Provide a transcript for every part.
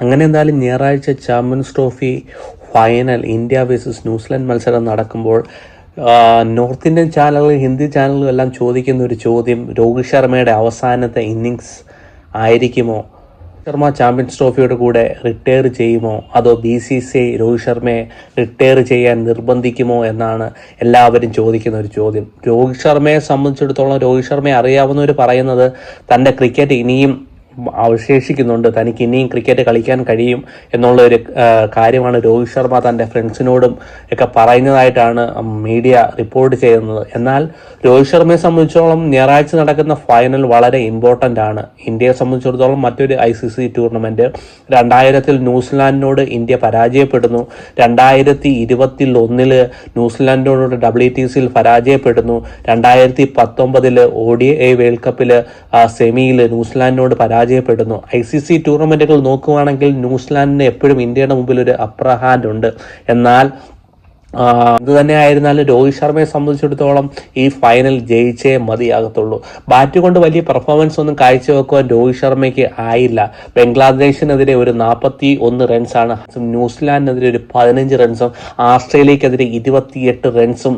അങ്ങനെ എന്തായാലും ഞായറാഴ്ച champions trophy final India versus New Zealand മത്സരം നടക്കുമ്പോൾ നോർത്ത് ഇന്ത്യൻ ചാനലുകളും ഹിന്ദി ചാനലുകളും എല്ലാം ചോദിക്കുന്ന ഒരു ചോദ്യം, രോഹിത് ശർമ്മയുടെ അവസാനത്തെ ഇന്നിങ്സ് ആയിരിക്കുമോ? ശർമ്മ ചാമ്പ്യൻസ് ട്രോഫിയുടെ കൂടെ റിട്ടയർ ചെയ്യുമോ, അതോ BCCI രോഹിത് ശർമ്മയെ റിട്ടയർ ചെയ്യാൻ നിർബന്ധിക്കുമോ എന്നാണ് എല്ലാവരും ചോദിക്കുന്ന ഒരു ചോദ്യം. രോഹിത് ശർമ്മയെ സംബന്ധിച്ചിടത്തോളം രോഹിത് ശർമ്മയെ അറിയാവുന്നവർ പറയുന്നത് തൻ്റെ ക്രിക്കറ്റ് ഇനിയും അവശേഷിക്കുന്നുണ്ട്, തനിക്ക് ഇനിയും ക്രിക്കറ്റ് കളിക്കാൻ കഴിയും എന്നുള്ള ഒരു കാര്യമാണ് രോഹിത് ശർമ്മ തൻ്റെ ഫ്രണ്ട്സിനോടും ഒക്കെ പറയുന്നതായിട്ടാണ് മീഡിയ റിപ്പോർട്ട് ചെയ്യുന്നത്. എന്നാൽ രോഹിത് ശർമ്മയെ സംബന്ധിച്ചിടത്തോളം ഞായറാഴ്ച നടക്കുന്ന ഫൈനൽ വളരെ ഇമ്പോർട്ടൻ്റ് ആണ്. ഇന്ത്യയെ സംബന്ധിച്ചിടത്തോളം മറ്റൊരു ICC ടൂർണമെൻറ്റ് 2000 ന്യൂസിലാൻഡിനോട് ഇന്ത്യ പരാജയപ്പെടുന്നു, 2021 ന്യൂസിലാൻഡിനോട് WTCയിൽ പരാജയപ്പെടുന്നു, 2019 ODI വേൾഡ് കപ്പിൽ സെമിയിൽ ന്യൂസിലാൻഡിനോട് പരാജയപ്പെടുന്നു. ICC ടൂർണമെന്റുകൾ നോക്കുകയാണെങ്കിൽ ന്യൂസിലാൻഡിന് എപ്പോഴും ഇന്ത്യയുടെ മുമ്പിൽ ഒരു അപ്പർ ഹാൻഡ് ഉണ്ട്. എന്നാൽ ഇത് തന്നെ ആയിരുന്നാലും രോഹിത് ശർമ്മയെ സംബന്ധിച്ചിടത്തോളം ഈ ഫൈനൽ ജയിച്ചേ മതിയാകത്തുള്ളൂ. ബാറ്റ് കൊണ്ട് വലിയ പെർഫോമൻസ് ഒന്നും കാഴ്ചവെക്കുവാൻ രോഹിത് ശർമ്മയ്ക്ക് ആയില്ല. ബംഗ്ലാദേശിനെതിരെ ഒരു 41 റൺസാണ്, ന്യൂസിലാൻഡിനെതിരെ ഒരു 15 റൺസും ആസ്ട്രേലിയക്കെതിരെ 28 റൺസും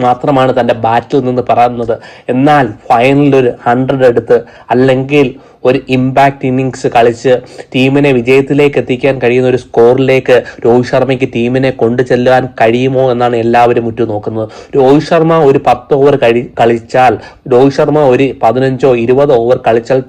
മാത്രമാണ് തൻ്റെ ബാറ്റിൽ നിന്ന് പറയുന്നത്. എന്നാൽ ഫൈനലിൽ ഒരു 100 എടുത്ത് അല്ലെങ്കിൽ ഒരു ഇമ്പാക്റ്റ് ഇന്നിങ്സ് കളിച്ച് ടീമിനെ വിജയത്തിലേക്ക് എത്തിക്കാൻ കഴിയുന്ന ഒരു സ്കോറിലേക്ക് രോഹിത് ശർമ്മയ്ക്ക് ടീമിനെ കൊണ്ടു ചെല്ലാൻ കഴിയുമോ എന്നാണ് എല്ലാവരും ഉറ്റുനോക്കുന്നത്. രോഹിത് ശർമ്മ ഒരു 10 ഓവർ കളിച്ചാൽ, രോഹിത് ശർമ്മ ഒരു 15 or 20 ഓവർ കളിച്ചാൽ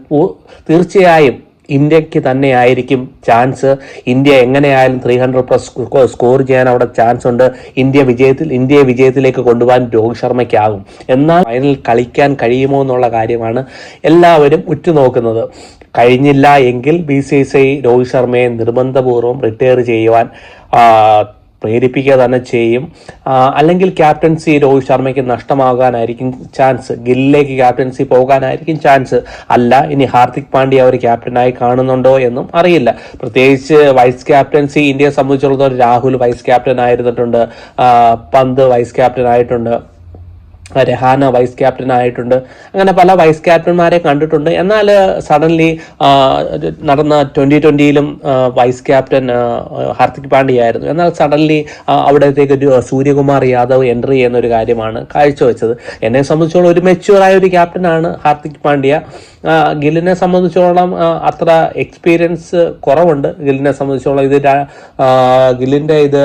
തീർച്ചയായും ഇന്ത്യക്ക് തന്നെയായിരിക്കും ചാൻസ്. ഇന്ത്യ എങ്ങനെയായാലും 300+ സ്കോർ ചെയ്യാൻ അവിടെ ചാൻസ് ഉണ്ട്. ഇന്ത്യയെ വിജയത്തിലേക്ക് കൊണ്ടുപോകാൻ രോഹിത് ശർമ്മയ്ക്കാകും. എന്നാൽ ഫൈനൽ കളിക്കാൻ കഴിയുമോ എന്നുള്ള കാര്യമാണ് എല്ലാവരും ഉറ്റുനോക്കുന്നത്. കഴിഞ്ഞില്ല എങ്കിൽ BCCI രോഹിത് ശർമ്മയെ നിർബന്ധപൂർവ്വം റിട്ടയർ ചെയ്യുവാൻ പ്രേരിപ്പിക്കുക തന്നെ ചെയ്യും. അല്ലെങ്കിൽ ക്യാപ്റ്റൻസി രോഹിത് ശർമ്മയ്ക്ക് നഷ്ടമാകാനായിരിക്കും ചാൻസ്, ഗില്ലിലേക്ക് ക്യാപ്റ്റൻസി പോകാനായിരിക്കും ചാൻസ്. അല്ല, ഇനി ഹാർദിക് പാണ്ഡ്യ അവർ ക്യാപ്റ്റനായി കാണുന്നുണ്ടോ എന്നും അറിയില്ല. പ്രത്യേകിച്ച് വൈസ് ക്യാപ്റ്റൻസി ഇന്ത്യയെ സംബന്ധിച്ചിടത്തോളം രാഹുൽ വൈസ് ക്യാപ്റ്റൻ ആയിരുന്നിട്ടുണ്ട്, പന്ത് വൈസ് ക്യാപ്റ്റൻ ആയിട്ടുണ്ട്, രഹാന വൈസ് ക്യാപ്റ്റൻ ആയിട്ടുണ്ട്, അങ്ങനെ പല വൈസ് ക്യാപ്റ്റന്മാരെ കണ്ടിട്ടുണ്ട്. എന്നാൽ സഡൻലി നടന്ന 2020 വൈസ് ക്യാപ്റ്റൻ ഹാർദിക് പാണ്ഡ്യ ആയിരുന്നു. എന്നാൽ സഡൻലി അവിടത്തേക്ക് ഒരു സൂര്യകുമാർ യാദവ് എൻട്രി ചെയ്യുന്ന ഒരു കാര്യമാണ് കാഴ്ചവെച്ചത്. എന്നെ സംബന്ധിച്ചോളം ഒരു മെച്യൂറായ ഒരു ക്യാപ്റ്റനാണ് ഹാർദിക് പാണ്ഡ്യ. ഗില്ലിനെ സംബന്ധിച്ചോളം അത്ര എക്സ്പീരിയൻസ് കുറവുണ്ട്. ഗില്ലിനെ സംബന്ധിച്ചോളം ഗില്ലിൻ്റെ ഇത്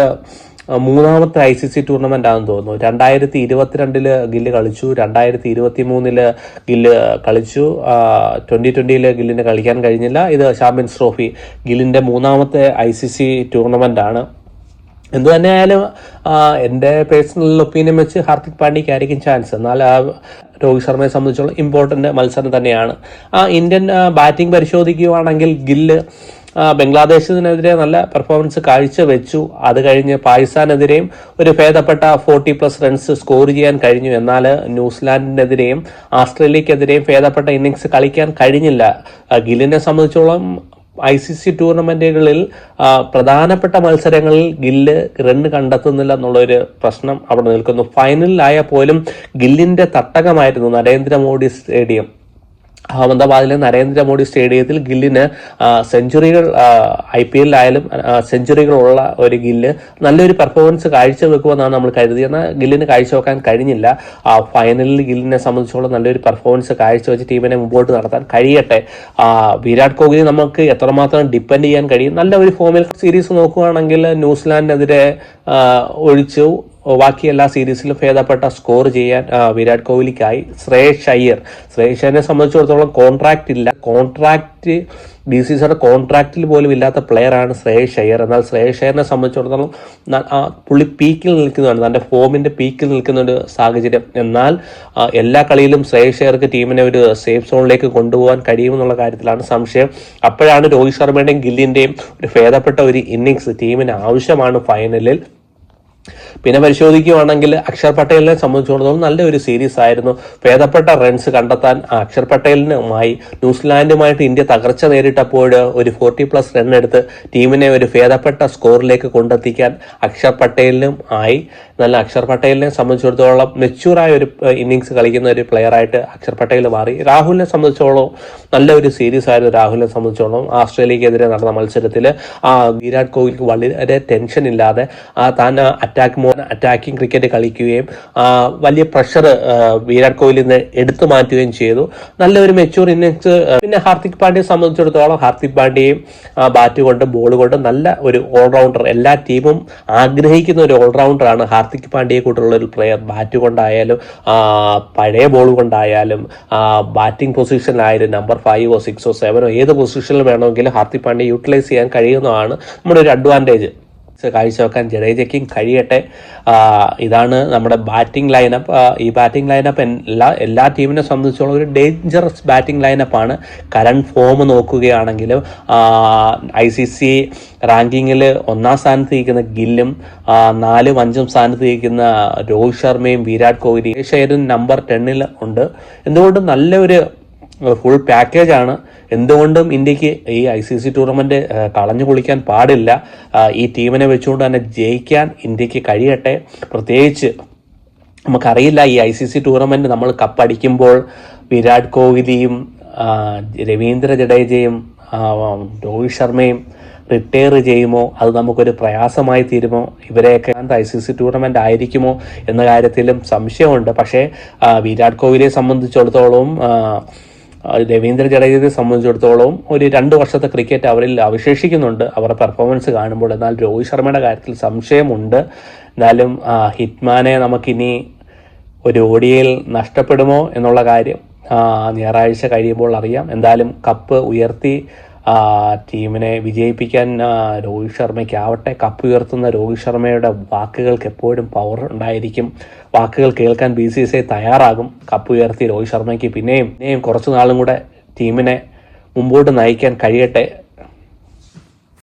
3ാമത്തെ ICC ടൂർണമെന്റ് ആണെന്ന് തോന്നുന്നു. 2022 ഗില്ല് കളിച്ചു, 2023 ഗില്ല് കളിച്ചു, 2020 ഗില്ലിന് കളിക്കാൻ കഴിഞ്ഞില്ല. ഇത് ചാമ്പ്യൻസ് ട്രോഫി ഗില്ലിന്റെ 3ാമത്തെ ICC ടൂർണമെന്റ് ആണ്. എന്തു തന്നെയായാലും എൻ്റെ പേഴ്സണൽ ഒപ്പീനിയൻ വെച്ച് ഹാർദിക് പാണ്ഡ്യയ്ക്കായിരിക്കും ചാൻസ്. എന്നാൽ രോഹിത് ശർമ്മയെ സംബന്ധിച്ചോളം ഇമ്പോർട്ടൻ്റ് മത്സരം തന്നെയാണ്. ഇന്ത്യൻ ബാറ്റിംഗ് പരിശോധിക്കുകയാണെങ്കിൽ ഗില്ല് ബംഗ്ലാദേശിനെതിരെ നല്ല പെർഫോമൻസ് കാഴ്ചവെച്ചു. അത് കഴിഞ്ഞ് പാകിസ്ഥാനെതിരെയും ഒരു ഭേദപ്പെട്ട 40+ റൺസ് സ്കോർ ചെയ്യാൻ കഴിഞ്ഞു. എന്നാൽ ന്യൂസിലാൻഡിനെതിരെയും ആസ്ട്രേലിയക്കെതിരെയും ഭേദപ്പെട്ട ഇന്നിങ്സ് കളിക്കാൻ കഴിഞ്ഞില്ല. ഗില്ലിനെ സംബന്ധിച്ചോളം ICC ടൂർണമെന്റുകളിൽ പ്രധാനപ്പെട്ട മത്സരങ്ങളിൽ ഗില്ല് റണ്ണ് കണ്ടെത്തുന്നില്ല എന്നുള്ളൊരു പ്രശ്നം അവിടെ നിൽക്കുന്നു. ഫൈനലിലായാൽ പോലും ഗില്ലിന്റെ തട്ടകമായിരുന്നു നരേന്ദ്രമോദി സ്റ്റേഡിയം. അഹമ്മദാബാദിലെ നരേന്ദ്രമോദി സ്റ്റേഡിയത്തിൽ ഗില്ലിന് സെഞ്ചുറികൾ, IPL-ആയാലും സെഞ്ചുറികളുള്ള ഒരു ഗില്ല് നല്ലൊരു പെർഫോമൻസ് കാഴ്ചവെക്കുമെന്നാണ് നമ്മൾ കരുതിയത്. എന്നാൽ ഗില്ലിന് കാഴ്ചവെക്കാൻ കഴിഞ്ഞില്ല. ഫൈനലിൽ ഗില്ലിനെ സംബന്ധിച്ചോളം നല്ലൊരു പെർഫോമൻസ് കാഴ്ചവെച്ച് ടീമിനെ മുമ്പോട്ട് നടത്താൻ കഴിയട്ടെ. വിരാട് കോഹ്ലി നമുക്ക് എത്രമാത്രം ഡിപ്പെൻഡ് ചെയ്യാൻ കഴിയും. നല്ല ഒരു ഫോമിൽ സീരീസ് നോക്കുകയാണെങ്കിൽ ന്യൂസിലാൻഡിനെതിരെ ഒഴിച്ചു ബാക്കി എല്ലാ സീരീസിലും ഭേദപ്പെട്ട സ്കോർ ചെയ്യാൻ വിരാട് കോഹ്ലിക്കായി. ശ്രേയസ് അയ്യറിനെ സംബന്ധിച്ചിടത്തോളം കോൺട്രാക്റ്റ് ഇല്ല, BCCIയുടെ കോൺട്രാക്റ്റിൽ പോലും ഇല്ലാത്ത പ്ലെയറാണ് ശ്രേയസ് അയ്യർ. എന്നാൽ ശ്രേയസ് അയ്യറിനെ സംബന്ധിച്ചിടത്തോളം പുള്ളി പീക്കിൽ നിൽക്കുന്നതാണ്, തൻ്റെ ഫോമിൻ്റെ പീക്കിൽ നിൽക്കുന്ന ഒരു സാഹചര്യം. എന്നാൽ എല്ലാ കളിയിലും ശ്രേയസ് അയ്യർക്ക് ടീമിനെ ഒരു സേഫ് സോണിലേക്ക് കൊണ്ടുപോകാൻ കഴിയുമെന്നുള്ള കാര്യത്തിലാണ് സംശയം. അപ്പോഴാണ് രോഹിത് ശർമ്മയുടെയും ഗില്ലിൻ്റെയും ഒരു ഭേദപ്പെട്ട ഒരു ഇന്നിങ്സ് ടീമിന് ആവശ്യമാണ് ഫൈനലിൽ. പിന്നെ പരിശോധിക്കുകയാണെങ്കിൽ അക്ഷർ പട്ടേലിനെ സംബന്ധിച്ചിടത്തോളം നല്ലൊരു സീരീസ് ആയിരുന്നു. ഭേദപ്പെട്ട റൺസ് കണ്ടെത്താൻ അക്ഷർ പട്ടേലിനുമായി ന്യൂസിലാൻഡുമായിട്ട് ഇന്ത്യ തകർച്ച നേരിട്ടപ്പോൾ ഒരു 40+ റൺ എടുത്ത് ടീമിനെ ഒരു ഭേദപ്പെട്ട സ്കോറിലേക്ക് കൊണ്ടെത്തിക്കാൻ അക്ഷർ പട്ടേലിനും ആയി. നല്ല അക്ഷർ പട്ടേലിനെ സംബന്ധിച്ചിടത്തോളം മെച്യൂറായ ഒരു ഇന്നിങ്സ് കളിക്കുന്ന ഒരു പ്ലെയറായിട്ട് അക്ഷർ പട്ടേൽ മാറി. രാഹുലിനെ സംബന്ധിച്ചോളം നല്ലൊരു സീരീസ് ആയിരുന്നു. രാഹുലിനെ സംബന്ധിച്ചോളം ഓസ്ട്രേലിയക്കെതിരെ നടന്ന മത്സരത്തിൽ വിരാട് കോഹ്ലിക്ക് വളരെ ടെൻഷൻ ഇല്ലാതെ താൻ അറ്റാക്കിംഗ് ക്രിക്കറ്റ് കളിക്കുകയും വലിയ പ്രഷർ വിരാട് കോഹ്ലി എടുത്തു മാറ്റുകയും ചെയ്തു. നല്ലൊരു മെച്യൂർ ഇന്നിങ്സ്. പിന്നെ ഹാർദിക് പാണ്ഡ്യയെ സംബന്ധിച്ചിടത്തോളം ഹാർദിക് പാണ്ഡ്യയും ബാറ്റ് കൊണ്ടും ബോൾ കൊണ്ടും നല്ല ഒരു ഓൾറൗണ്ടർ, എല്ലാ ടീമും ആഗ്രഹിക്കുന്ന ഒരു ഓൾറൗണ്ടറാണ് ഹാർദിക് പാണ്ഡ്യയെ കൂട്ടുള്ള ഒരു പ്ലെയർ. ബാറ്റ് കൊണ്ടായാലും പഴയ ബോൾ കൊണ്ടായാലും ബാറ്റിംഗ് പൊസിഷനിലായാലും നമ്പർ 5 6 7 ഏത് പൊസിഷനിൽ വേണമെങ്കിലും ഹാർദിക് പാണ്ഡ്യ യൂട്ടിലൈസ് ചെയ്യാൻ കഴിയുന്നതാണ് നമ്മുടെ ഒരു അഡ്വാൻറ്റേജ്. കാഴ്ചവെക്കാൻ ജഡേജയ്ക്കും കഴിയട്ടെ. ഇതാണ് നമ്മുടെ ബാറ്റിംഗ് ലൈനപ്പ്. ഈ ബാറ്റിംഗ് ലൈനപ്പ് എല്ലാ ടീമിനെ സംബന്ധിച്ചോളം ഒരു ഡേഞ്ചറസ് ബാറ്റിംഗ് ലൈനപ്പാണ്. കറണ്ട് ഫോം നോക്കുകയാണെങ്കിലും ICC റാങ്കിങ്ങിൽ 1ാം സ്ഥാനത്ത് ഇരിക്കുന്ന ഗില്ലും 4ഉം 5ഉം സ്ഥാനത്ത് ഇരിക്കുന്ന രോഹിത് ശർമ്മയും വിരാട് കോഹ്ലി ഏഷ്യാരും നമ്പർ 10 ഉണ്ട്. എന്തുകൊണ്ടും നല്ലൊരു ഫുൾ പാക്കേജാണ്. എന്തുകൊണ്ടും ഇന്ത്യക്ക് ഈ ICC ടൂർണമെന്റ് കളഞ്ഞു കുളിക്കാൻ പാടില്ല. ഈ ടീമിനെ വെച്ചുകൊണ്ട് തന്നെ ജയിക്കാൻ ഇന്ത്യക്ക് കഴിയട്ടെ. പ്രത്യേകിച്ച് നമുക്കറിയില്ല, ഈ ICC ടൂർണമെന്റ് നമ്മൾ കപ്പടിക്കുമ്പോൾ വിരാട് കോഹ്ലിയും രവീന്ദ്ര ജഡേജയും രോഹിത് ശർമ്മയും റിട്ടയർ ചെയ്യുമോ, അത് നമുക്കൊരു പ്രയാസമായി തീരുമോ, ഇവരെയൊക്കെ ICC ടൂർണമെന്റ് ആയിരിക്കുമോ എന്ന കാര്യത്തിലും സംശയമുണ്ട്. പക്ഷേ വിരാട് കോഹ്ലിയെ സംബന്ധിച്ചിടത്തോളം രവീന്ദ്ര ജഡേജയെ സംബന്ധിച്ചിടത്തോളം ഒരു 2 വർഷത്തെ ക്രിക്കറ്റ് അവരിൽ അവശേഷിക്കുന്നുണ്ട് അവരുടെ പെർഫോമൻസ് കാണുമ്പോൾ. എന്നാൽ രോഹിത് ശർമ്മയുടെ കാര്യത്തിൽ സംശയമുണ്ട്. എന്നാലും ഹിറ്റ്മാനെ നമുക്കിനി ഒരു ODIയിൽ നഷ്ടപ്പെടുമോ എന്നുള്ള കാര്യം ഞായറാഴ്ച കഴിയുമ്പോൾ അറിയാം. എന്തായാലും കപ്പ് ഉയർത്തി ടീമിനെ വിജയിപ്പിക്കാൻ രോഹിത് ശർമ്മയ്ക്കാവട്ടെ. കപ്പ് ഉയർത്തുന്ന രോഹിത് ശർമ്മയുടെ വാക്കുകൾക്ക് എപ്പോഴും പവർ ഉണ്ടായിരിക്കും. വാക്കുകൾ കേൾക്കാൻ BCCI തയ്യാറാകും. കപ്പ് ഉയർത്തി രോഹിത് ശർമ്മയ്ക്ക് പിന്നെയും കുറച്ചു നാളും കൂടെ ടീമിനെ മുമ്പോട്ട് നയിക്കാൻ കഴിയട്ടെ.